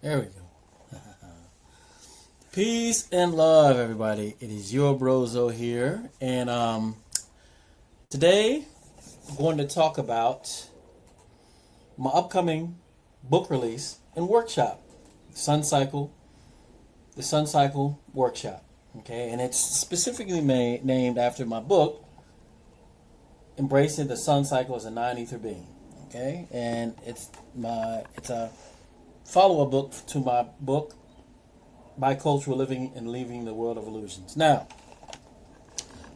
There we go. Peace and love, everybody. It is YourBroZo here, and today I'm going to talk about my upcoming book release and workshop, the Sun Cycle workshop. Okay, and it's specifically named after my book, Embracing the Sun Cycle as a Non-Ether Being. Okay, and it's a follow-up book to my book, Bicultural Living and Leaving the World of Illusions. Now,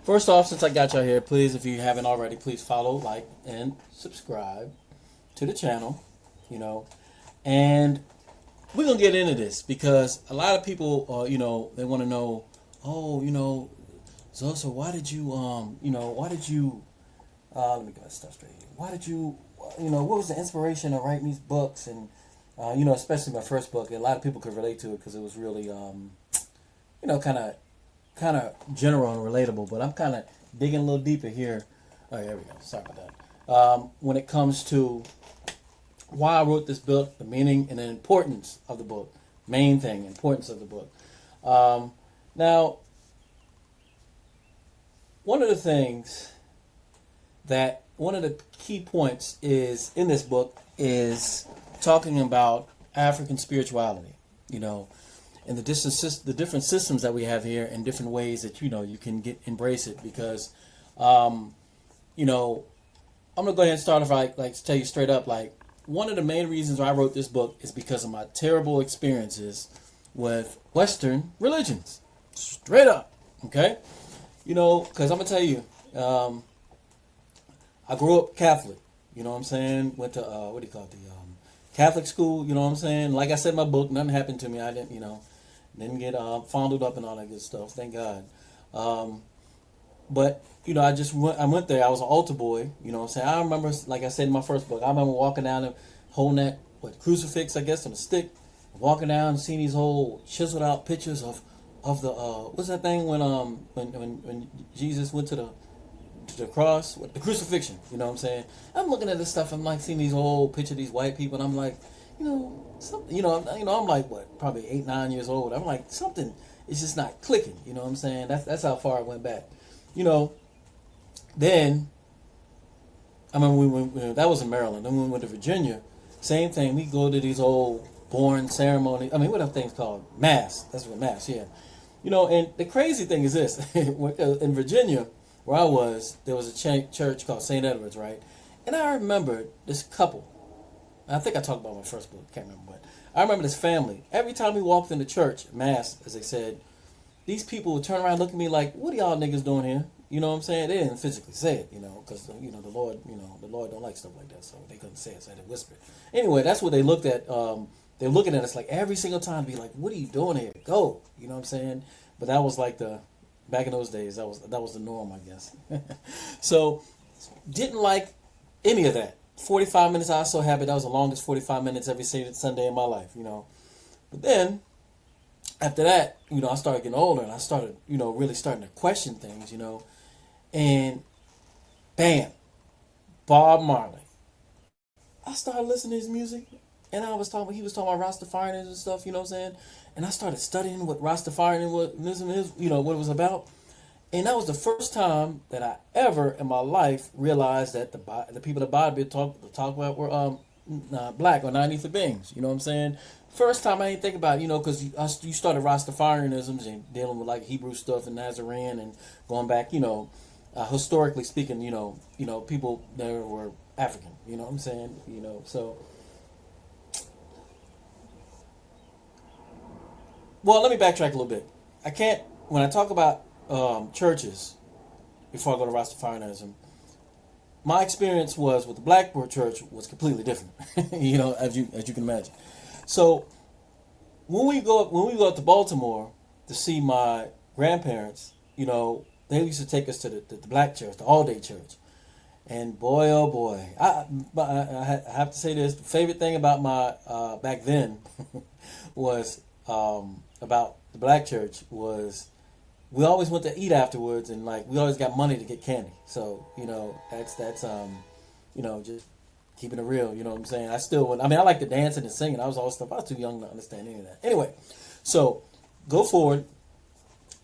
first off, since I got y'all here, please, if you haven't already, please follow, like, and subscribe to the channel, and we're going to get into this because a lot of people, they want to know, Zoso, why did you, let me get my stuff straight here. Why did you, what was the inspiration of writing these books? And, especially my first book, a lot of people could relate to it because it was really, kind of general and relatable. But I'm kind of digging a little deeper here. Oh, there we go. Sorry about that. When it comes to why I wrote this book, the meaning and the importance of the book, main thing, importance of the book. Now, one of the key points is in this book is talking about African spirituality, and the different systems that we have here and different ways that you can embrace it. Because I'm gonna go ahead and start off like to tell you straight up, like one of the main reasons why I wrote this book is because of my terrible experiences with Western religions, straight up. Okay, because I'm gonna tell you, I grew up Catholic. You know what I'm saying? Went to the Catholic school. You know what I'm saying? Like I said in my book, nothing happened to me. I didn't get fondled up and all that good stuff. Thank God. But I went there. I was an altar boy. You know what I'm saying? I remember, like I said in my first book, I remember walking down and holding that crucifix, I guess, on a stick, walking down and seeing these whole chiseled out pictures of the what's that thing when Jesus went to the cross, with the crucifixion. You know what I'm saying? I'm looking at this stuff. I'm like seeing these old pictures of these white people, and I'm like, I'm like probably 8, 9 years old. I'm like, something is just not clicking. You know what I'm saying? That's how far I went back. Then I remember that was in Maryland. Then when we went to Virginia, same thing. We go to these old born ceremonies. I mean, what are things called? Mass. That's what mass. Yeah. And the crazy thing is this: in Virginia, where I was, there was a church called St. Edward's, right? And I remember this couple. I think I talked about my first book. Can't remember, but I remember this family. Every time we walked into church, mass, as they said, these people would turn around and look at me like, "What are y'all niggas doing here?" You know what I'm saying? They didn't physically say it, because the Lord, the Lord don't like stuff like that, so they couldn't say it, so they whispered. Anyway, that's what they looked at. They're looking at us like every single time, to be like, "What are you doing here? Go!" You know what I'm saying? But that was like back in those days, that was the norm, I guess. So, didn't like any of that. 45 minutes, I was so happy. That was the longest 45 minutes every Sunday in my life, But then, after that, I started getting older, and I started, really starting to question things, And, bam, Bob Marley. I started listening to his music, and he was talking about Rastafarianism and stuff, you know what I'm saying? And I started studying what Rastafarianism is, what it was about. And that was the first time that I ever in my life realized that the people that Bob talk about were black or non-ether beings. You know what I'm saying? First time I didn't think about it, because you started Rastafarianism and dealing with like Hebrew stuff and Nazarene and going back, historically speaking, people there were African. You know what I'm saying? So. Well, let me backtrack a little bit. When I talk about churches, before I go to Rastafarianism, my experience was with the Blackboard Church was completely different, as you can imagine. So when we go up to Baltimore to see my grandparents, they used to take us to the black church, the all-day church. And boy, oh boy, I have to say this, the favorite thing about my, back then, was about the black church was we always went to eat afterwards, and like we always got money to get candy. So that's just keeping it real. You know what I'm saying? I still would. I mean, I like the dancing and singing. I was all stuff. I was too young to understand any of that. Anyway, so go forward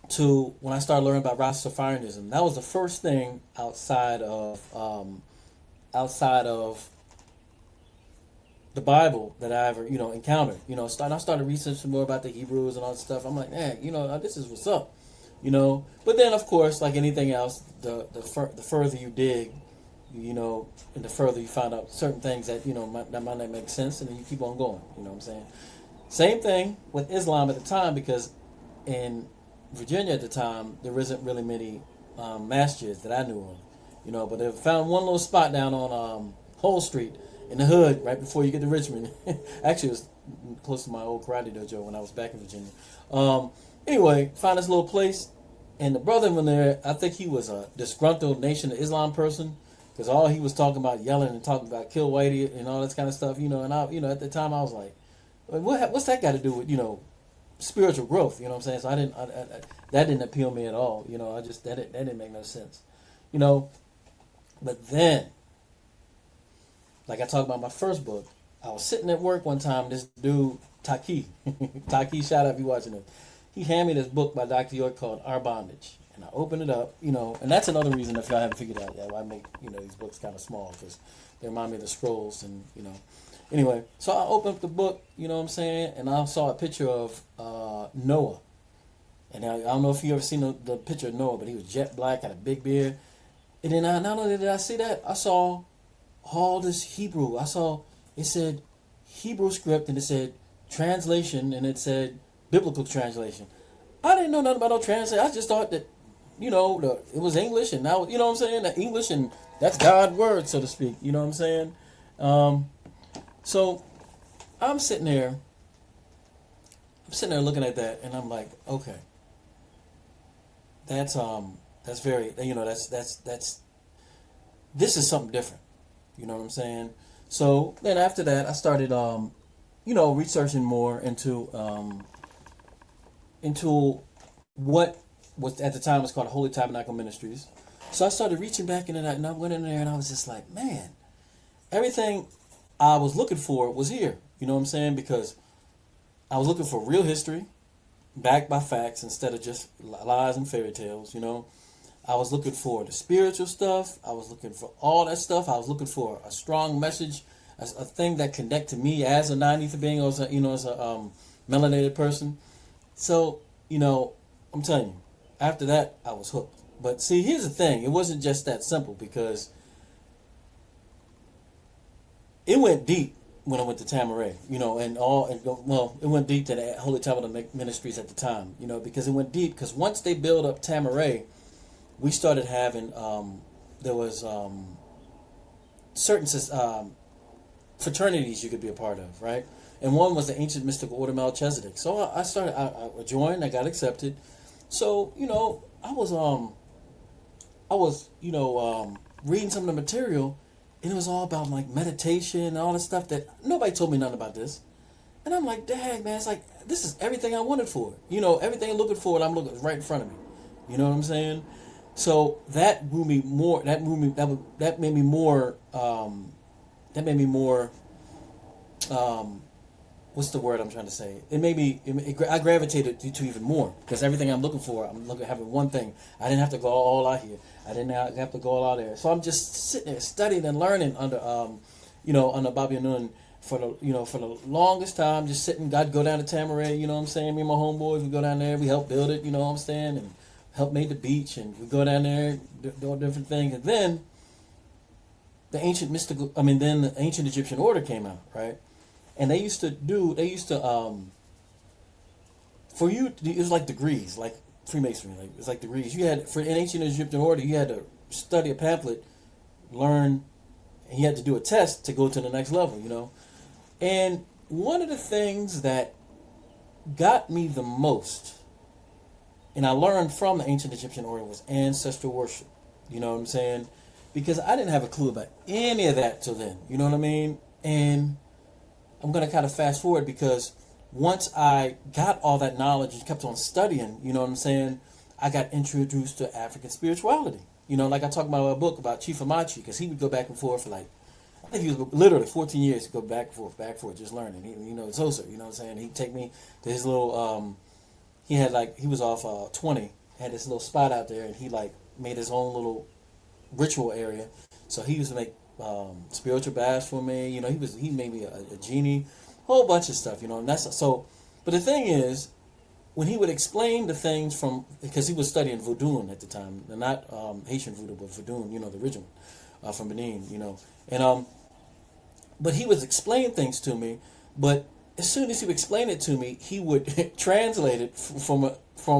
to when I started learning about Rastafarianism. That was the first thing outside of the Bible that I ever, encountered. I started researching more about the Hebrews and all that stuff. I'm like, man, this is what's up. But then, of course, like anything else, the further you dig, and the further you find out certain things that, that might not make sense, and then you keep on going. You know what I'm saying? Same thing with Islam at the time, because in Virginia at the time, there isn't really many masjids that I knew of. But they found one little spot down on Whole Street in the hood, right before you get to Richmond. Actually, it was close to my old karate dojo when I was back in Virginia. Anyway, found this little place, and the brother in there, I think he was a disgruntled Nation of Islam person, because all he was talking about, yelling and talking about kill whitey and all this kind of stuff, and I, at the time I was like, what's that got to do with, spiritual growth? You know what I'm saying? So that didn't appeal to me at all. That didn't make no sense. But then, like I talked about my first book, I was sitting at work one time, this dude, Taki, shout out if you watching it. He handed me this book by Dr. York called Our Bondage. And I opened it up, and that's another reason, if y'all haven't figured out yet, why I make, these books kind of small, because they remind me of the scrolls and, Anyway, so I opened up the book, you know what I'm saying, and I saw a picture of Noah. And I don't know if you ever seen the picture of Noah, but he was jet black, had a big beard. And then not only did I see that, I saw all this Hebrew. It said Hebrew script, and it said translation, and it said biblical translation. I didn't know nothing about no translation. I just thought that, it was English, and now, you know what I'm saying, the English, and that's God's word, so to speak. You know what I'm saying? So I'm sitting there looking at that, and I'm like, okay, that's very, that's this is something different. You know what I'm saying? So then after that, I started, researching more into what was at the time was called Holy Tabernacle Ministries. So I started reaching back into that, and I went in there, and I was just like, man, everything I was looking for was here. You know what I'm saying? Because I was looking for real history, backed by facts instead of just lies and fairy tales. I was looking for the spiritual stuff. I was looking for all that stuff. I was looking for a strong message, a thing that connected me as a non-ether being, or as a melanated person. So, I'm telling you, after that, I was hooked. But see, here's the thing. It wasn't just that simple, because it went deep when I went to Traoré, it went deep to the Holy Tabernacle Ministries at the time, because it went deep, because once they built up Traoré, we started having, there was certain fraternities you could be a part of, right? And one was the Ancient Mystical Order Melchizedek. So I joined, I got accepted. So, I was reading some of the material, and it was all about like meditation and all this stuff that nobody told me nothing about this. And I'm like, dang, man, it's like, this is everything I wanted for it. Everything I'm looking for, I'm looking right in front of me. You know what I'm saying? So that grew me more, that made me more, what's the word I'm trying to say? It made me, I gravitated to even more, because everything I'm looking for, having one thing. I didn't have to go all out here. I didn't have to go all out there. So I'm just sitting there studying and learning under Bobby Yaanuwn for the longest time, just sitting. I'd go down to Traoré, you know what I'm saying? Me and my homeboys, we go down there, we help build it, you know what I'm saying? And help make the beach, and we go down there, do all different things. And then the ancient Egyptian order came out, right? And it was like degrees, like Freemasonry, like it's like degrees. You had, for an ancient Egyptian order, you had to study a pamphlet, learn, and you had to do a test to go to the next level, And one of the things that got me the most, and I learned from the ancient Egyptian order, was ancestral worship. You know what I'm saying? Because I didn't have a clue about any of that till then. You know what I mean? And I'm going to kind of fast forward, because once I got all that knowledge and kept on studying, you know what I'm saying, I got introduced to African spirituality. Like I talked about a book about Chief Amachi, because he would go back and forth for like, I think he was literally 14 years to go back and forth, just learning. It's Auset, you know what I'm saying? He'd take me to his little, he had like, he was off 20, had this little spot out there, and he like made his own little ritual area. So he used to make spiritual baths for me. He made me a genie, whole bunch of stuff, and that's so. But the thing is, when he would explain the things because he was studying voodoo at the time, not Haitian voodoo, but voodoo, the original from Benin, and but he would explain things to me. But as soon as he would explain it to me, he would translate it from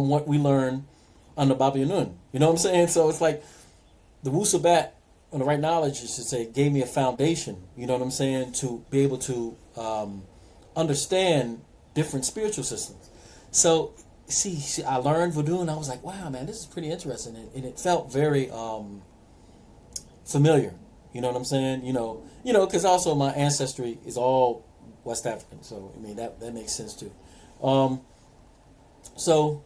what we learned under Baba Yaanuwn. You know what I'm saying? So it's like the Wu-Sabat, or the right knowledge, I should say, gave me a foundation. You know what I'm saying? To be able to understand different spiritual systems. So, see, I learned voodoo, and I was like, wow, man, this is pretty interesting. And it felt very familiar. You know what I'm saying? Because also my ancestry is all West African. So, I mean, that makes sense, too. So,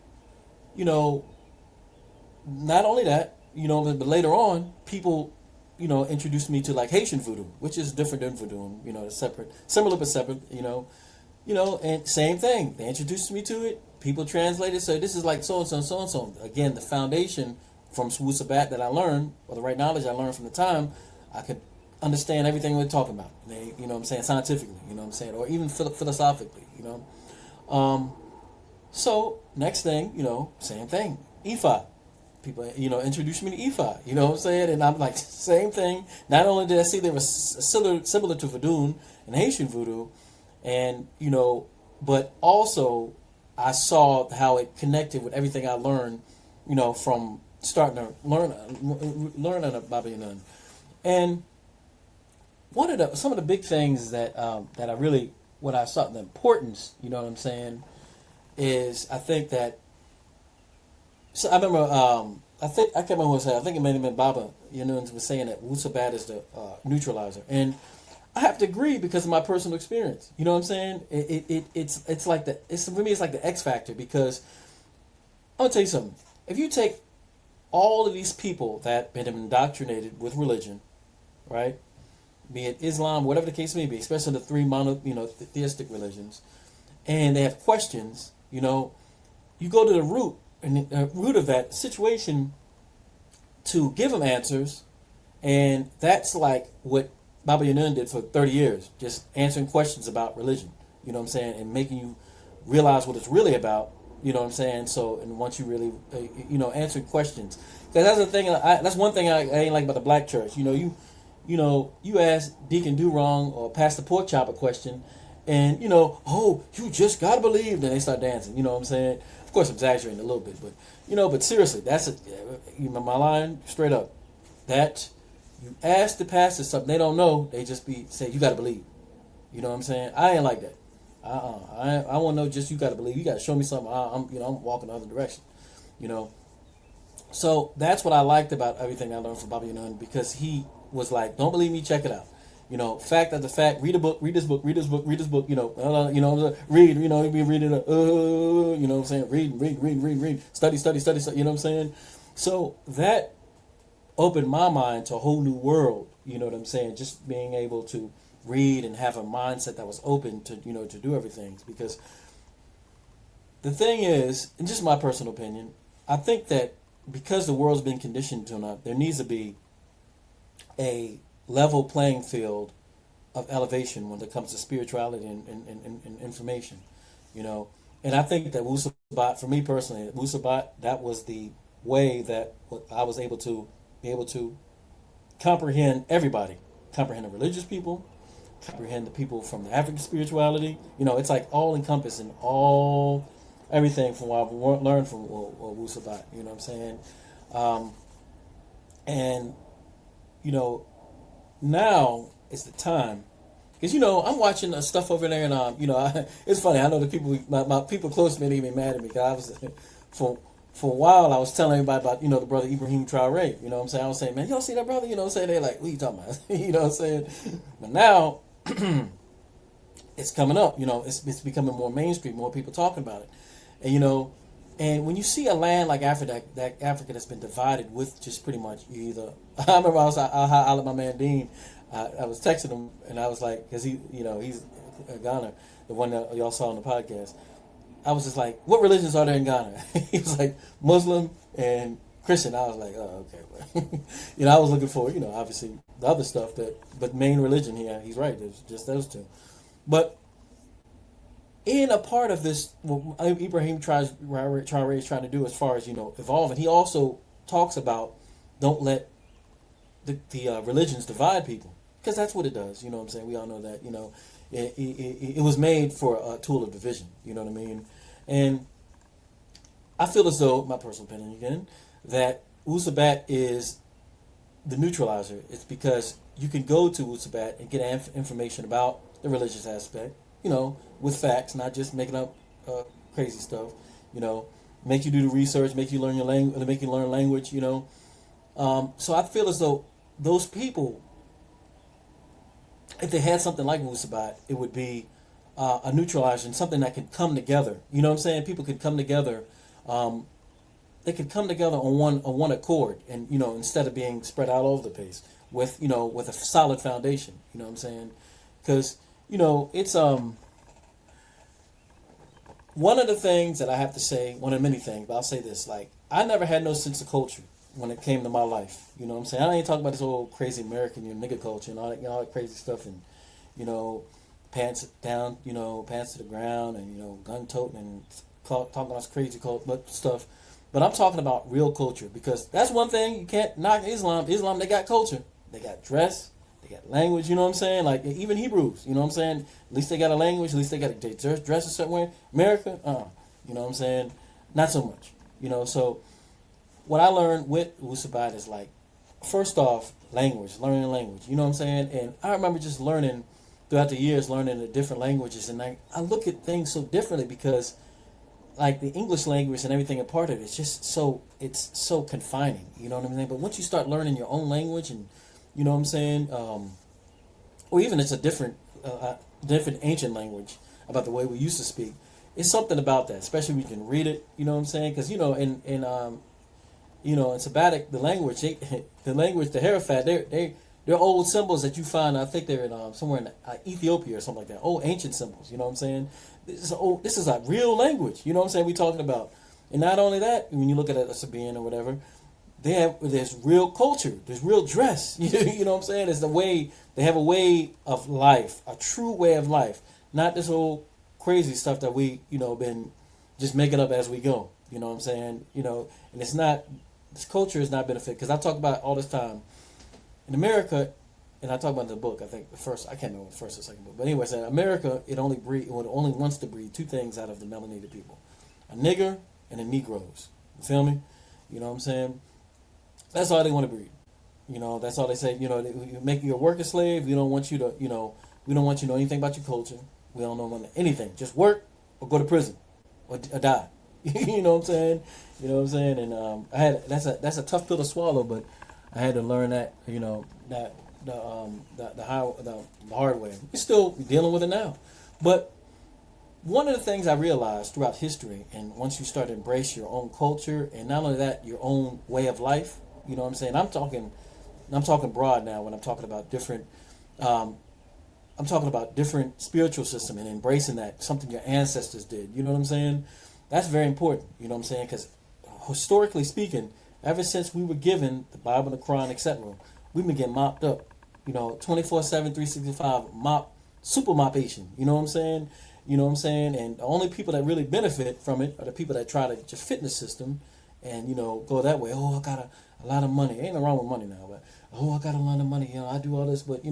not only that, but later on, people, introduced me to, like, Haitian voodoo, which is different than voodoo. It's separate, similar but separate, and same thing. They introduced me to it. People translated, so this is like so-and-so, so-and-so. Again, the foundation from Wu-Sabat that I learned, or the right knowledge I learned from the time, I could understand everything we're talking about. Scientifically, or even philosophically, So, next thing, same thing. Ifa. People, introduced me to Ifa, and I'm like, same thing. Not only did I see they were similar to voodoo and Haitian voodoo, and, but also I saw how it connected with everything I learned, from starting to learning about Baba Yaanuwn. And some of the big things that I really, what I saw the importance, is I think that, so I remember, I can't remember what I said. I think it may have been Baba Yaanuwn was saying that Wu-Sabat is the neutralizer. And I have to agree because of my personal experience. You know what I'm saying? It's like for me, it's like the X factor, because I'm going to tell you something. If you take all of these people that have been indoctrinated with religion, right? Be it Islam, whatever the case may be, especially the three theistic religions, and they have questions, you go to the root, and the root of that situation to give them answers, and that's like what Baba Yaanuwn did for 30 years, just answering questions about religion, and making you realize what it's really about, So, and once you really, answering questions, because that's the thing. That's one thing I ain't like about the black church. You ask Deacon Do Wrong or Pastor Pork Chop a question, and oh, you just gotta believe. Then they start dancing. You know what I'm saying? Of course, I'm exaggerating a little bit, but but seriously, that's my line straight up. That you ask the pastor something they don't know, they just say you gotta believe. You know what I'm saying? I ain't like that. I want to know just you gotta believe. You gotta show me something. I'm walking the other direction. So that's what I liked about everything I learned from Baba Yaanuwn, because he was like, don't believe me, check it out. Fact after fact, read a book, read this book, read this book, read this book, read, you be reading what I'm saying, read, study, you know what I'm saying? So that opened my mind to a whole new world, you know what I'm saying? Just being able to read and have a mindset that was open to, to do everything. Because the thing is, and just my personal opinion, I think that because the world's been conditioned to enough, there needs to be a level playing field of elevation when it comes to spirituality and information, And I think that Wu-Sabat, for me personally, Wu-Sabat, that was the way that I was able to comprehend everybody, comprehend the religious people, comprehend the people from the African spirituality. It's like all encompassing, everything from what I've learned from Wu-Sabat. You know what I'm saying? And now is the time, because I'm watching stuff over there, and it's funny. I know the people, my people close to me, they get mad at me, because I was for a while I was telling everybody about the brother Ibrahim Traoré. You know what I'm saying? I was saying, man, y'all see that brother? You know what I'm saying? They're like, what are you talking about? You know what I'm saying? But now it's coming up. It's becoming more mainstream. More people talking about it, and and when you see a land like Africa, that Africa that's been divided with just pretty much either. I remember I let my man Dean. I was texting him, and I was like, because he's Ghana, the one that y'all saw on the podcast. I was just like, what religions are there in Ghana? He was like, Muslim and Christian. I was like, oh, okay. I was looking for, obviously the other stuff, but main religion here, he's right, it's just those two. But in a part of this, what Ibrahim Traoré is trying to do as far as, evolve, and he also talks about don't let the religions divide people, because that's what it does. You know what I'm saying? We all know that. It was made for a tool of division. You know what I mean? And I feel as though, my personal opinion again, that Wu-Sabat is the neutralizer. It's because you can go to Wu-Sabat and get information about the religious aspect, with facts, not just making up crazy stuff. Make you do the research, make you learn your language, make you learn language. So I feel as though those people, if they had something like Wu-Sabat, it would be a neutralizer and something that could come together. You know what I'm saying? People could come together. They could come together on one accord, and instead of being spread out all over the place with a solid foundation. You know what I'm saying? Because it's one of the things that I have to say. One of many things, but I'll say this: like, I never had no sense of culture when it came to my life. You know what I'm saying? I ain't talking about this old crazy American nigga culture and all that, all that crazy stuff, and pants down, pants to the ground, and gun toting and talking about crazy stuff. But I'm talking about real culture, because that's one thing you can't knock Islam. Islam, they got culture, they got dress, they got language. You know what I'm saying? Like even Hebrews. You know what I'm saying? At least they got a language. At least they got they dress a certain way. America, you know what I'm saying? Not so much. So what I learned with Wu-Sabat is, like, first off, learning language. You know what I'm saying? And I remember just learning throughout the years, learning the different languages, and I look at things so differently, because like the English language and everything a part of it, it's just it's so confining. You know what I'm saying? But once you start learning your own language, and you know what I'm saying, or even it's a different ancient language about the way we used to speak, it's something about that, especially when you can read it. You know what I'm saying? Because in Sabbatic, the language, the Herafat, they're old symbols that you find. I think they're in somewhere in Ethiopia or something like that. Old ancient symbols. You know what I'm saying? This is a real language. You know what I'm saying? We're talking about, and not only that, when you look at a Sabaean or whatever, there's real culture. There's real dress. You know what I'm saying? There's they have a way of life, a true way of life, not this old crazy stuff that we been just making up as we go. You know what I'm saying? And it's not. This culture is not benefit, because I talk about all this time in America, and I talk about in the book. I think I can't remember the first or second book, but anyway, in America, it only wants to breed two things out of the melanated people: a nigger and a Negroes. You feel me? You know what I'm saying? That's all they want to breed. That's all they say. You make you a worker slave. We don't want you to. We don't want you to know anything about your culture. We don't know anything. Just work or go to prison or die. You know what I'm saying? And that's a tough pill to swallow, but I had to learn that, the hard way. We're still dealing with it now. But one of the things I realized throughout history, and once you start to embrace your own culture, and not only that, your own way of life, you know what I'm saying? I'm talking broad now when I'm talking about different spiritual system, and embracing that, something your ancestors did. You know what I'm saying? That's very important. You know what I'm saying? Because historically speaking, ever since we were given the Bible, the Quran, etc., we've been getting mopped up. 24/7, 365, super mopation. You know what I'm saying? And the only people that really benefit from it are the people that try to just fit in the system and, go that way. Oh, I got a lot of money. Ain't no wrong with money now, but, I got a lot of money. I do all this, but,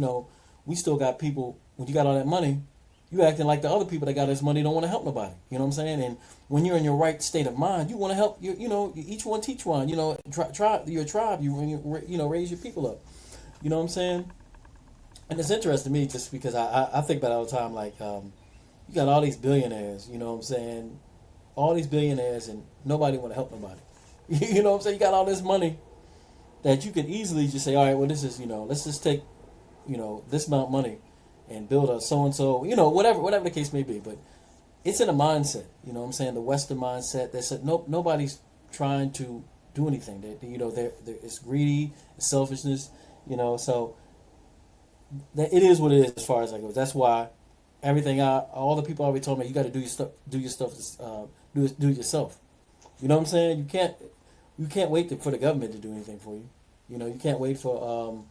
we still got people, when you got all that money, you acting like the other people that got this money don't want to help nobody. You know what I'm saying? And when you're in your right state of mind, you want to help. You each one teach one. Tribe. Your tribe. You raise your people up. You know what I'm saying? And it's interesting to me just because I think about it all the time. Like you got all these billionaires. You know what I'm saying? All these billionaires, and nobody want to help nobody. You know what I'm saying? You got all this money that you could easily just say, all right, well, this is let's just take this amount of money and build a so-and-so, whatever the case may be. But it's in a mindset, you know what I'm saying, the Western mindset that said, nope, nobody's trying to do anything. It's greedy, it's selfishness, so that it is what it is as far as that goes. That's why all the people already told me, you got to do your stuff, do it yourself. You know what I'm saying? You can't wait for the government to do anything for you. You know, you can't wait for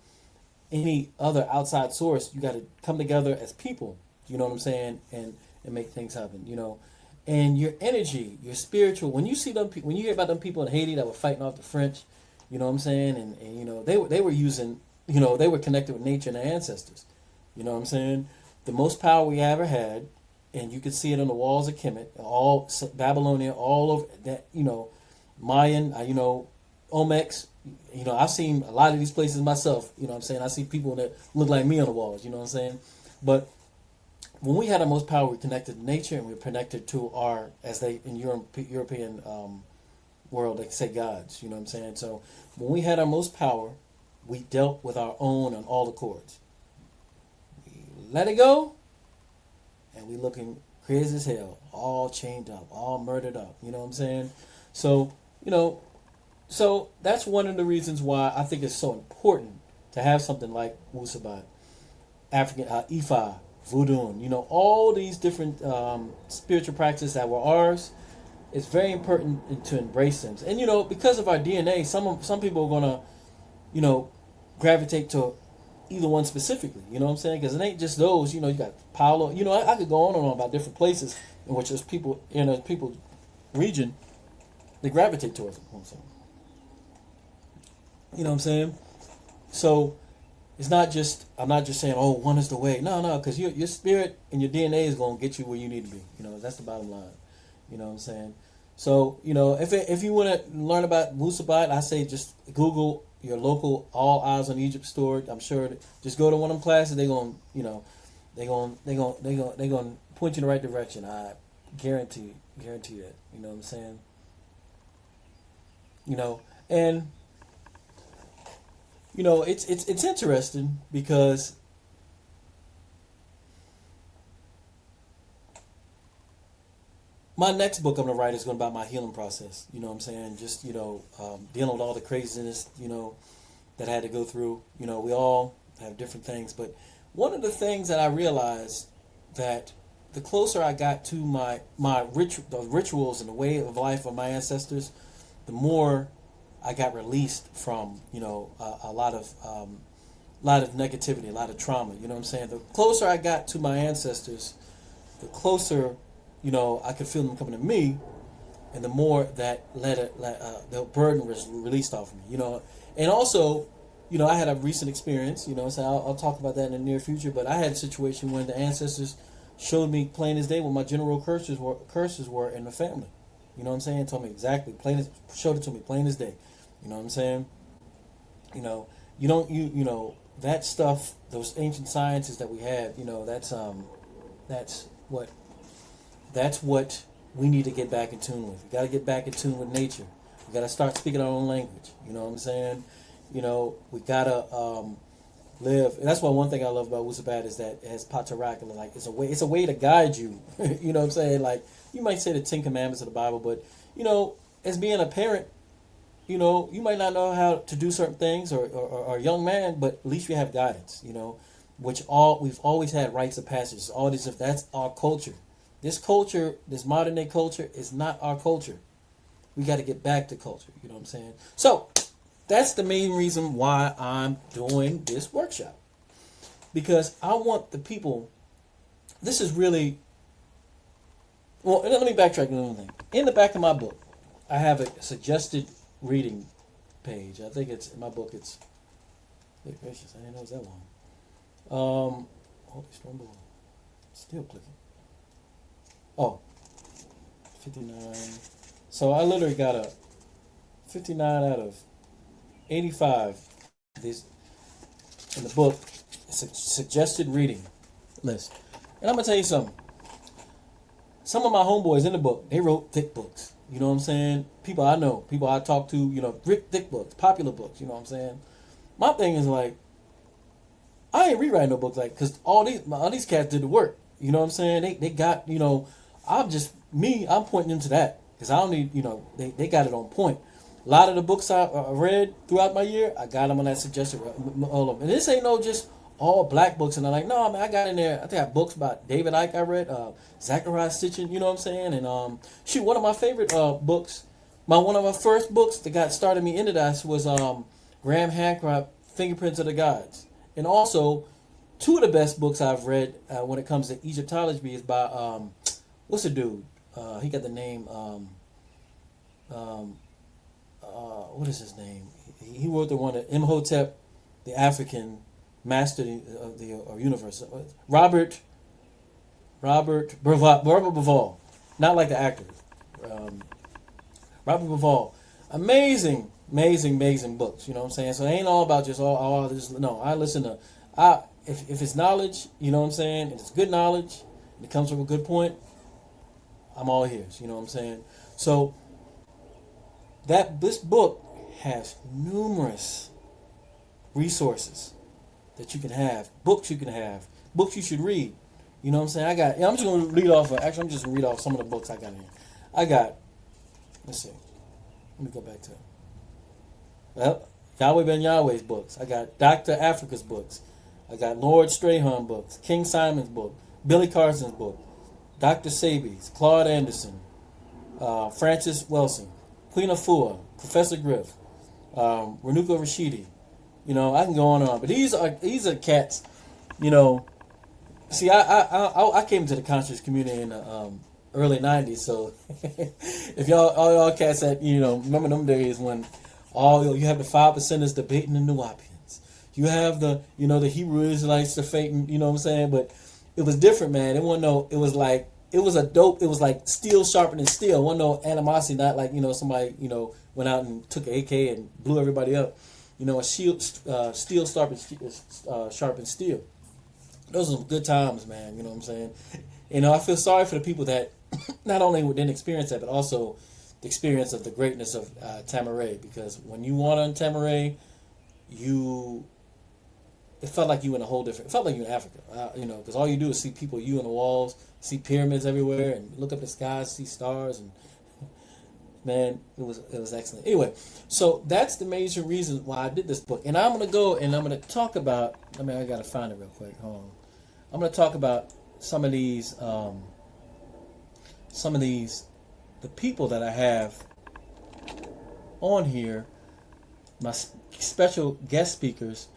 any other outside source. You got to come together as people. You know what I'm saying? And make things happen. You know, and your energy, your spiritual. When you see them, when you hear about them people in Haiti that were fighting off the French, you know what I'm saying? And you know, they were using, you know, they were connected with nature and their ancestors. You know what I'm saying? The most power we ever had, and you can see it on the walls of Kemet, all Babylonia, all over that. You know, Mayan. You know, Olmecs. You know, I've seen a lot of these places myself. You know what I'm saying? I see people that look like me on the walls. You know what I'm saying? But when we had our most power, we connected to nature, and we were connected to our, as they in European world, they say gods. You know what I'm saying? So when we had our most power, we dealt with our own on all the chords. We let it go, and we looking crazy as hell, all chained up, all murdered up. You know what I'm saying? So, you know, so that's one of the reasons why I think it's so important to have something like Wu-Sabat, African Ifa, Voodoo, you know, all these different spiritual practices that were ours. It's very important to embrace them. And, you know, because of our DNA, some people are going to, you know, gravitate to either one specifically. You know what I'm saying? Because it ain't just those. You know, you got Paolo. You know, I could go on and on about different places in which there's people in a people region, they gravitate towards it. You know what I'm saying? So it's not just, I'm not just saying, oh, one is the way. No, because your spirit and your DNA is going to get you where you need to be. You know, that's the bottom line. You know what I'm saying? So, you know, if you want to learn about Wu-Sabat, I say just Google your local All Eyes on Egypt store. I'm sure just go to one of them classes. They're going to, you know, they're going to point you in the right direction. I guarantee that. You know what I'm saying? You know, and you know, it's interesting because my next book I'm going to write is going to be about my healing process. You know what I'm saying? Just, you know, dealing with all the craziness, you know, that I had to go through. You know, we all have different things. But one of the things that I realized that the closer I got to the rituals and the way of life of my ancestors, the more I got released from, you know, a lot of negativity, a lot of trauma. You know what I'm saying? The closer I got to my ancestors, the closer, you know, I could feel them coming to me, and the more that the burden was released off of me. You know, and also, you know, I had a recent experience. You know, so I'll talk about that in the near future. But I had a situation when the ancestors showed me plain as day what my general curses were in the family. You know what I'm saying? Told me exactly, showed it to me plain as day. You know what I'm saying? You know, you know that stuff, those ancient sciences that we had. You know, that's what we need to get back in tune with. We got to get back in tune with nature. We got to start speaking our own language. You know what I'm saying? You know, we got to live. And that's why one thing I love about Wu-Sabat is that it has Patarak. Like, it's a way to guide you. You know what I'm saying? Like, you might say the 10 Commandments of the Bible, but, you know, as being a parent, you know, you might not know how to do certain things or a young man, but at least you have guidance, you know, we've always had rites of passage. All this, that's our culture. This culture, this modern day culture is not our culture. We got to get back to culture. You know what I'm saying? So that's the main reason why I'm doing this workshop, because I want the people, this is really, well, let me backtrack a little thing. In the back of my book, I have a suggested reading page. I think it's in my book. It's, wait, gracious, I didn't know it was that long. Holy Storm Bowl. Still clicking. Oh, 59. So I literally got a 59 out of 85. These in the book. It's a suggested reading list. And I'm gonna tell you something. Some of my homeboys in the book, they wrote thick books. You know what I'm saying? People I know, people I talk to, you know, thick books, popular books. You know what I'm saying? My thing is like, I ain't rewriting no books, like, because all these cats did the work. You know what I'm saying? They got, you know, I'm pointing them to that, because I don't need, you know, they got it on point. A lot of the books I read throughout my year, I got them on that suggested, all of them. And this ain't no just, all black books, and I'm like, no, man, I got in there. I think I have books about David Icke I read, Zachariah Sitchin, you know what I'm saying? And shoot, one of my favorite books, one of my first books that got started me into that was Graham Hancock, Fingerprints of the Gods. And also, two of the best books I've read when it comes to Egyptology is by, what's the dude? He got the name, what is his name? He wrote the one that Imhotep, the African master of the universe. Robert Bravall, not like the actor. Robert Bravall, amazing books. You know what I'm saying? So it ain't all about just all this. No, I listen to. If it's knowledge, you know what I'm saying, and it's good knowledge, and it comes from a good point, I'm all ears. You know what I'm saying? So this book has numerous resources that you can have, books you can have, books you should read. You know what I'm saying? I'm just going to read off. I'm just going to read off some of the books I got in here. Let's see. Let me go back to it. Well, Yahweh Ben Yahweh's books. I got Dr. Africa's books. I got Lord Strahan books, King Simon's book, Billy Carson's book, Dr. Sabi's, Claude Anderson, Francis Wilson, Queen Afua, Professor Griff, Renuka Rashidi. You know, I can go on and on, but these are cats. You know, see, I came into the conscious community in the early '90s, so if all y'all cats that remember them days when you have the 5%ers debating the Nuwapians, you have the Hebrew Israelites debating, you know what I'm saying? But it was different, man. It was like steel sharpening steel. It wasn't no animosity, not like somebody went out and took an AK and blew everybody up. A steel sharpened steel. Those are some good times, man. You know what I'm saying? I feel sorry for the people that not only didn't experience that, but also the experience of the greatness of Tamaray. Because when you went on Tamaray, it felt like you in a whole different. It felt like you in Africa. Because all you do is see people, you on the walls, see pyramids everywhere, and look up the skies, see stars, and man, it was excellent. Anyway, so that's the major reason why I did this book, and I'm gonna go and I'm gonna talk about. I gotta find it real quick. Hold on. I'm gonna talk about some of these, the people that I have on here, my special guest speakers,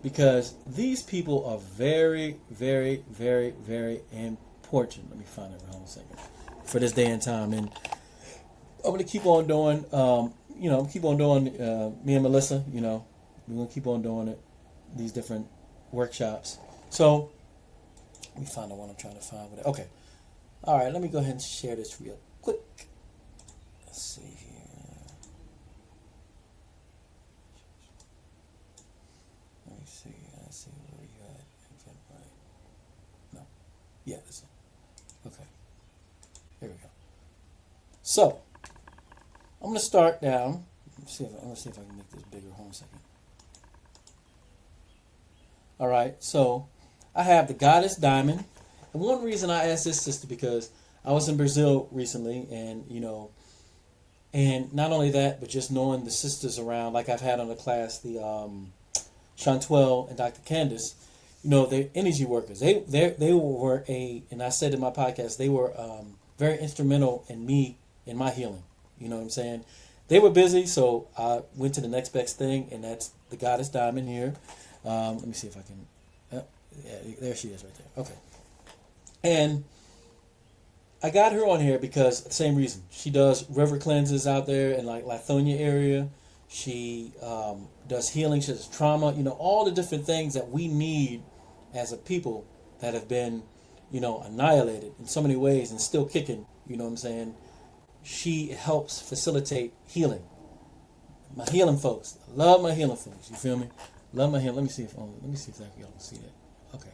because these people are very, very, very, very important. Let me find it. Hold on a second. For this day and time, and I'm gonna keep on doing. Keep on doing. Me and Mellisa. We're gonna keep on doing it. These different workshops. So let me find the one I'm trying to find. Okay. All right. Let me go ahead and share this real quick. Let's see here. Let me see. Let's see where you at. No. Yeah. This one. Okay. Here we go. So I'm gonna start down. I'm gonna see if I can make this bigger. Hold on a second. All right, so I have the Goddess Diamond, and one reason I asked this sister because I was in Brazil recently, and and not only that, but just knowing the sisters around, like I've had on the class, the Chantuelle and Dr. Candace, they're energy workers. They were and I said in my podcast, they were very instrumental in my healing. You know what I'm saying? They were busy, so I went to the next best thing, and that's the Goddess Diamond here. Let me see if I can. Yeah, there she is right there. Okay. And I got her on here because the same reason. She does river cleanses out there in like Lithonia area. She does healing. She does trauma. All the different things that we need as a people that have been, annihilated in so many ways and still kicking. You know what I'm saying? She helps facilitate healing. My healing folks. I love my healing folks. You feel me? Love my healing. Let me see if y'all can see that. Okay.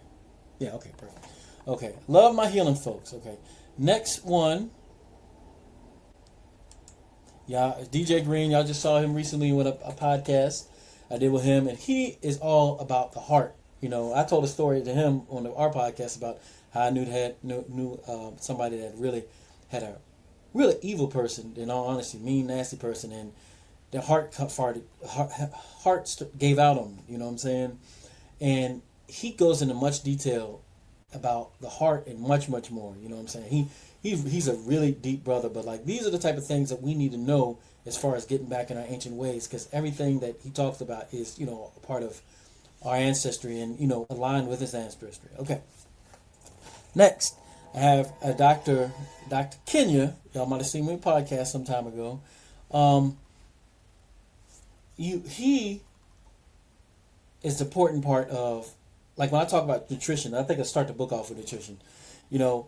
Yeah, okay, perfect. Okay. Love my healing folks. Okay. Next one. Yeah, DJ Green. Y'all just saw him recently with a podcast I did with him, and he is all about the heart. I told a story to him on our podcast about how I knew somebody that really had a really evil person, in all honesty, mean, nasty person, and their heart gave out on them, you know what I'm saying? And he goes into much detail about the heart and much, much more. You know what I'm saying? He's a really deep brother, but like these are the type of things that we need to know as far as getting back in our ancient ways, because everything that he talks about is, you know, a part of our ancestry and, you know, aligned with his ancestry. Okay. Next, I have a Dr. Kenya. Y'all might have seen me on a podcast some time ago. He is the important part of, like when I talk about nutrition, I think I start the book off with nutrition. You know,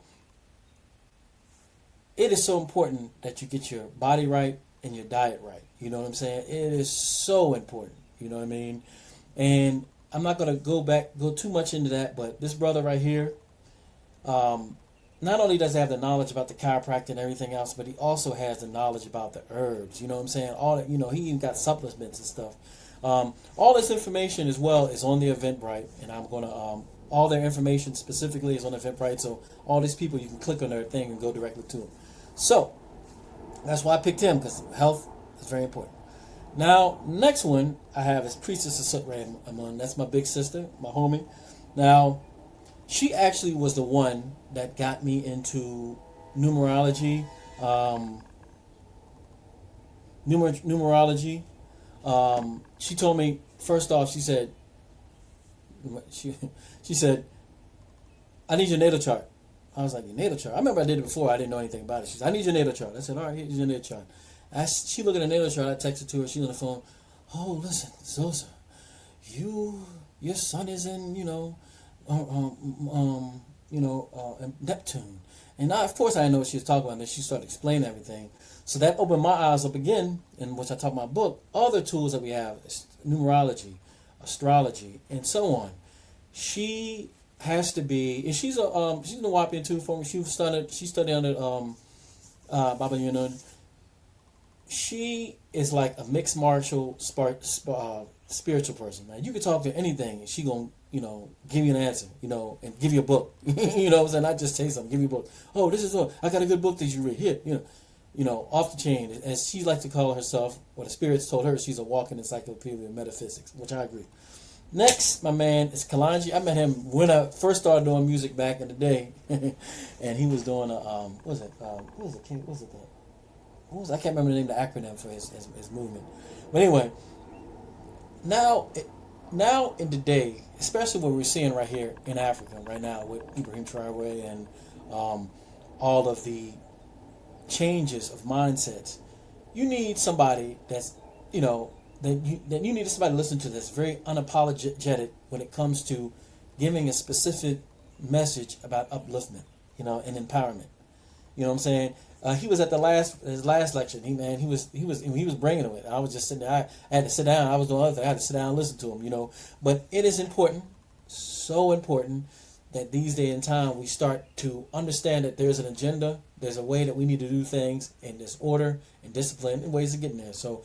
it is so important that you get your body right and your diet right. You know what I'm saying? It is so important. You know what I mean? And I'm not going to go too much into that, but this brother right here, not only does he have the knowledge about the chiropractor and everything else, but he also has the knowledge about the herbs. You know what I'm saying? All that, you know, he even got supplements and stuff. All this information as well is on the Eventbrite, and I'm going to all their information specifically is on Eventbrite. So all these people, you can click on their thing and go directly to them. So that's why I picked him, because health is very important. Now, next one I have is Priestess Auset. That's my big sister, my homie. Now, she actually was the one that got me into numerology. Numerology. She told me, first off, she said, I need your natal chart. I was like, your natal chart? I remember I did it before. I didn't know anything about it. She said, I need your natal chart. I said, all right, here's your natal chart. She looked at the natal chart. I texted to her. She's on the phone. Oh, listen, Zosa, your son is in, Neptune. And I, of course, I didn't know what she was talking about. And then she started explaining everything. So that opened my eyes up again, in which I talk about my book. Other tools that we have, numerology, astrology, and so on. She has to be, and she's a Nawapian too. For me, she studied under Baba Yaanuwn. She is like a mixed martial spiritual person. Now you can talk to anything, and she gonna give you an answer, and give you a book. You know what I'm saying? Not just say something, give you a book. Oh, I got a good book that you read here. Off the chain, as she likes to call herself. What the spirits told her, she's a walking encyclopedia of metaphysics, which I agree. Next, my man is Kalonji. I met him when I first started doing music back in the day, and he was doing I can't remember the name of the acronym for his movement. But anyway, now in the day, especially what we're seeing right here in Africa right now with Ibrahim Traoré and all of the changes of mindsets, you need somebody that's that you need somebody to listen to that's very unapologetic when it comes to giving a specific message about upliftment, and empowerment. You know what I'm saying? He was at his last lecture. He was bringing it. I was just sitting there. I had to sit down. I was doing other things. I had to sit down and listen to him. But it is important, so important, that these days in time we start to understand that there's an agenda. There's a way that we need to do things, and there's order and discipline and ways of getting there. So,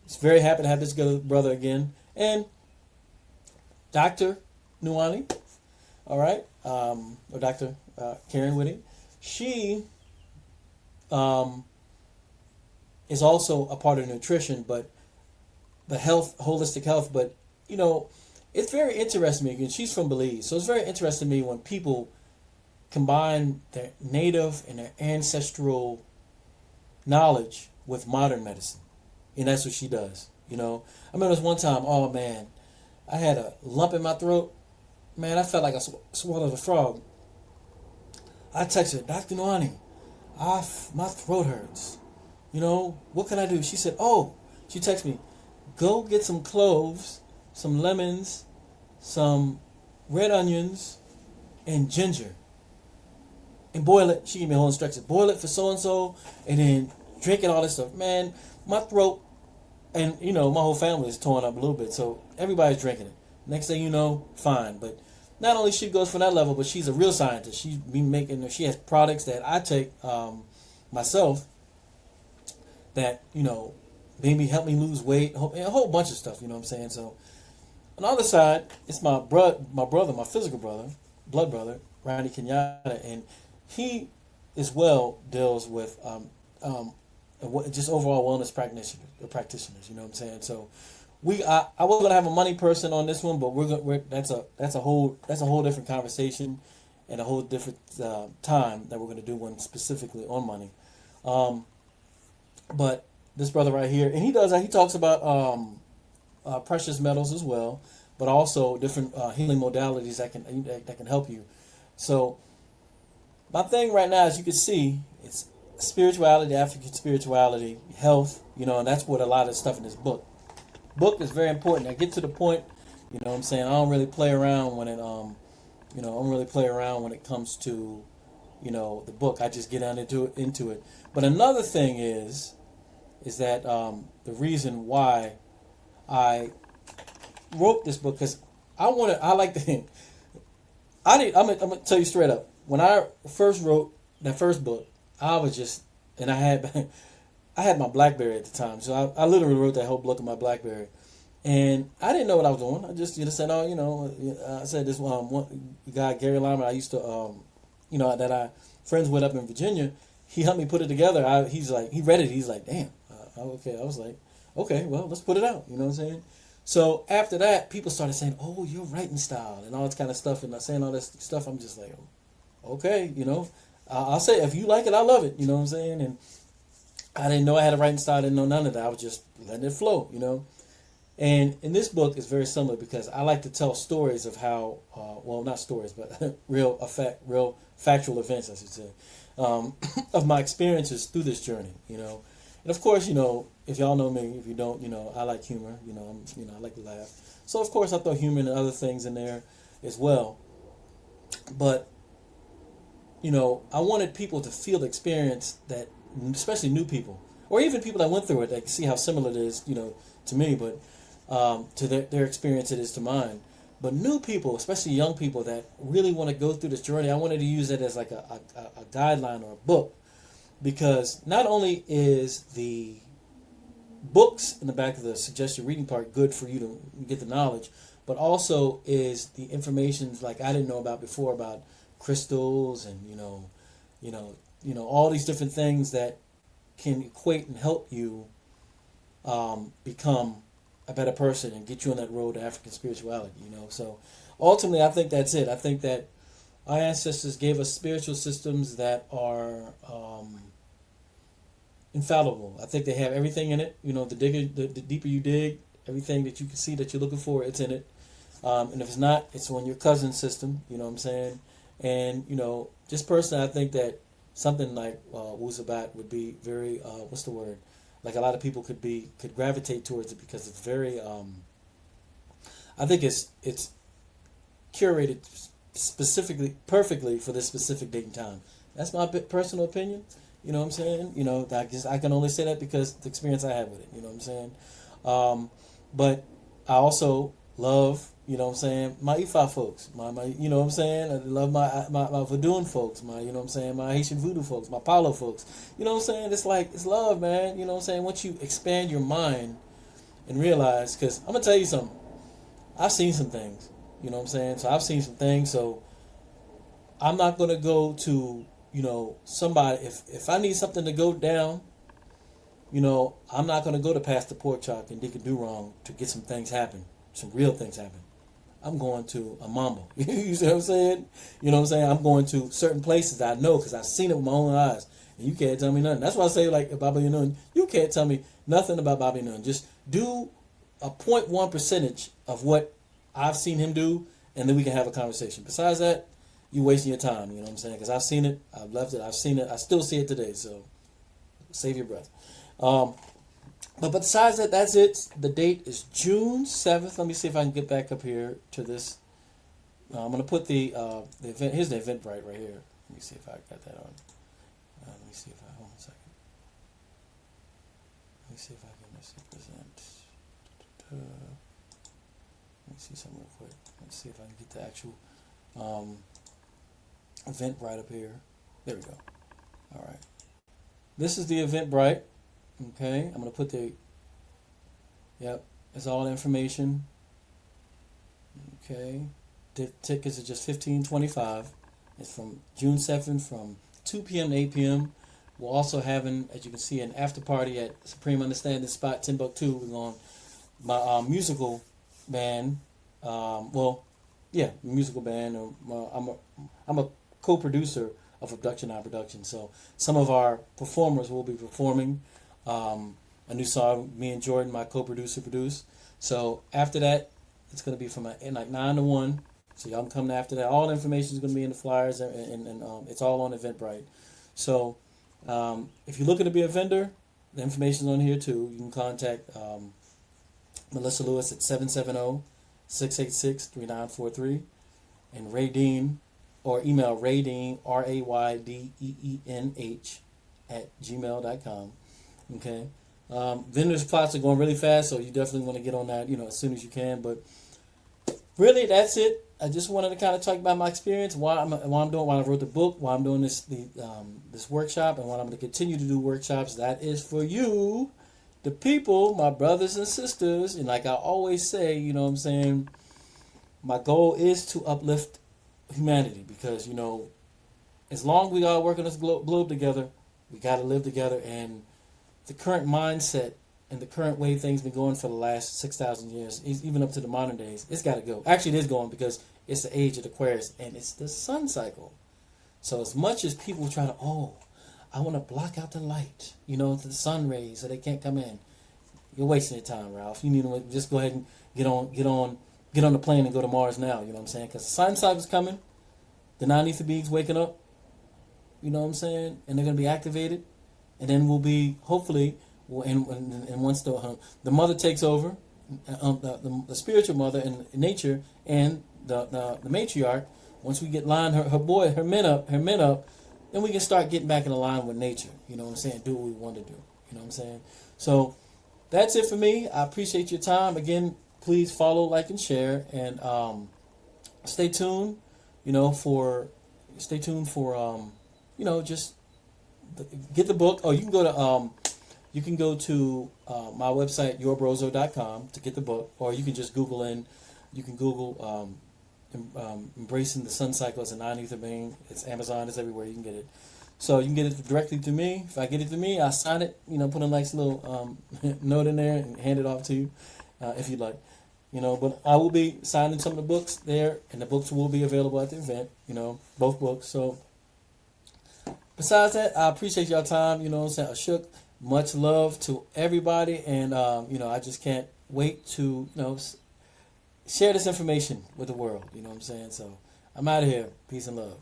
it's very happy to have this good brother again, and Dr. Nuwani, all right, or Dr. Karen Whitty. She is also a part of nutrition, but the holistic health. But it's very interesting to me, and she's from Belize, so it's very interesting to me when people combine their native and their ancestral knowledge with modern medicine. And that's what she does, I remember this one time, oh man, I had a lump in my throat. Man, I felt like I swallowed a frog. I texted, Dr. Nwani, my throat hurts. What can I do? She said, she texted me, go get some cloves, some lemons, some red onions, and ginger. And boil it. She gave me a whole instruction. Boil it for so-and-so, and then drink it, all this stuff. Man, my throat, and my whole family is torn up a little bit, so everybody's drinking it. Next thing you know, fine. But not only she goes for that level, but she's a real scientist. She has products that I take myself that maybe help me lose weight, and a whole bunch of stuff. You know what I'm saying? So on the other side, it's my brother, my physical brother, blood brother, Randy Kenyatta, and he as well deals with just overall wellness practitioners. You know what I'm saying? So I was gonna have a money person on this one, but that's a whole different conversation, and a whole different time that we're gonna do one specifically on money. But this brother right here, and he talks about precious metals as well, but also different healing modalities that can help you. So my thing right now, as you can see, it's spirituality, African spirituality, health, and that's what a lot of stuff in this book is very important. I get to the point, you know what I'm saying, I don't really play around when it I don't really play around when it comes to, the book. I just get into it. But another thing is that the reason why I wrote this book, because I'm gonna tell you straight up. When I first wrote that first book, I was just, and I had my BlackBerry at the time, so I literally wrote that whole book on my BlackBerry, and I didn't know what I was doing. I just said, I said this one guy Gary Lyman, I used to that I friends with up in Virginia, he helped me put it together. He read it, he's like, damn, okay. I was like, okay, well, let's put it out. You know what I'm saying? So after that, people started saying, oh, your writing style and all this kind of stuff, and saying all this stuff. I'm just like, okay, I'll say, if you like it, I love it. You know what I'm saying? And I didn't know I had a writing style. I didn't know none of that. I was just letting it flow, And in this book, it's very similar because I like to tell stories of how, well, not stories, but real factual events, I should say, of my experiences through this journey, And of course, if y'all know me, if you don't, I like humor, I like to laugh. So of course I throw humor and other things in there as well. But, I wanted people to feel the experience that, especially new people, or even people that went through it, they can see how similar it is, to me, but to their experience it is to mine. But new people, especially young people that really want to go through this journey, I wanted to use it as like a guideline or a book, because not only is the books in the back of the suggested reading part good for you to get the knowledge, but also is the information like I didn't know about before about crystals and all these different things that can equate and help you become a better person and get you on that road to African spirituality. So ultimately, I think that's it. I think that our ancestors gave us spiritual systems that are infallible. I think they have everything in it. The deeper you dig, everything that you can see that you're looking for, it's in it. And if it's not, it's on your cousin's system. You know what I'm saying? And just personally, I think that something like Wu-Sabat would be very what's the word? Like a lot of people could gravitate towards it because it's very. I think it's curated specifically perfectly for this specific date and time. That's my personal opinion. You know what I'm saying? I can only say that because the experience I had with it. You know what I'm saying? But I also love, my Ifa folks, my you know what I'm saying? I love my Voodoo folks, my Haitian Voodoo folks, my Palo folks. You know what I'm saying? It's love, man. You know what I'm saying? Once you expand your mind and realize, because I'm gonna tell you something. I've seen some things. You know what I'm saying? So I've seen some things. So I'm not gonna go to somebody, if I need something to go down, I'm not going to go to Pastor Porkchop and Deacon Do Wrong to get some things happen, some real things happen. I'm going to a mambo. You see what I'm saying? You know what I'm saying? I'm going to certain places that I know because I've seen it with my own eyes. And you can't tell me nothing. That's why I say, like, Baba Yaanuwn, you can't tell me nothing about Baba Yaanuwn. Just do a 0.1% of what I've seen him do, and then we can have a conversation. Besides that, you wasting your time, you know what I'm saying? Because I've seen it, I've left it, I've seen it, I still see it today, so save your breath. But besides that, that's it. The date is June 7th. Let me see if I can get back up here to this. I'm going to put the event, here's the Eventbrite right here. Let me see if I got that on. Let me see if I, hold on a second. Let me see if I can present. Let me see something real quick. Let's see if I can get the actual Eventbrite up here. There we go. All right. This is the Eventbrite. Okay. I'm going to put the, yep, it's all information. Okay. The tickets are just $15.25. It's from June 7th from 2 p.m. to 8 p.m. We're also having, as you can see, an after party at Supreme Understanding Spot, Timbuktu. We're going to my musical band. Musical band. I'm a co-producer of Abduction on Production. So some of our performers will be performing a new song. Me and Jordan, my co-producer, produce. So after that, it's going to be from like 9 to 1. So y'all can come after that. All the information is going to be in the flyers, and it's all on Eventbrite. So if you're looking to be a vendor, the information is on here too. You can contact Mellisa Lewis at 770-686-3943, and Ray Dean, or email Raydean, RAYDEENH @gmail.com. Okay. Vendors plots are going really fast, so you definitely want to get on that, as soon as you can. But really, that's it. I just wanted to kind of talk about my experience, why I wrote the book, why I'm doing this workshop, and why I'm going to continue to do workshops. That is for you, the people, my brothers and sisters. And like I always say, my goal is to uplift humanity, because, as long as we all work on this globe together, we got to live together. And the current mindset and the current way things been going for the last 6,000 years, even up to the modern days, it's got to go. Actually, it is going, because it's the age of Aquarius and it's the sun cycle. So as much as people try to, I want to block out the light, to the sun rays so they can't come in, you're wasting your time, Ralph. You need to just go ahead and get on the plane and go to Mars now. You know what I'm saying? Because the sun cycle's coming, the non-ether beings waking up. You know what I'm saying? And they're going to be activated, and then we'll be hopefully. And once the mother takes over, the spiritual mother and nature, and the matriarch, once we get lined her men up, then we can start getting back in line with nature. You know what I'm saying? Do what we want to do. You know what I'm saying? So that's it for me. I appreciate your time. Again, please follow, like, and share, and stay tuned. Just get the book. Oh, you can go to my website, YourBroZo.com, to get the book, or you can just Google Embracing the Sun Cycle as a Non-Ether Being. It's Amazon, it's everywhere, you can get it. So you can get it directly to me. If I get it to me, I'll sign it, put a nice little note in there and hand it off to you, if you'd like. But I will be signing some of the books there, and the books will be available at the event, both books. So besides that, I appreciate y'all time, I shook. Much love to everybody, and I just can't wait to share this information with the world. You know what I'm saying? So I'm out of here. Peace and love.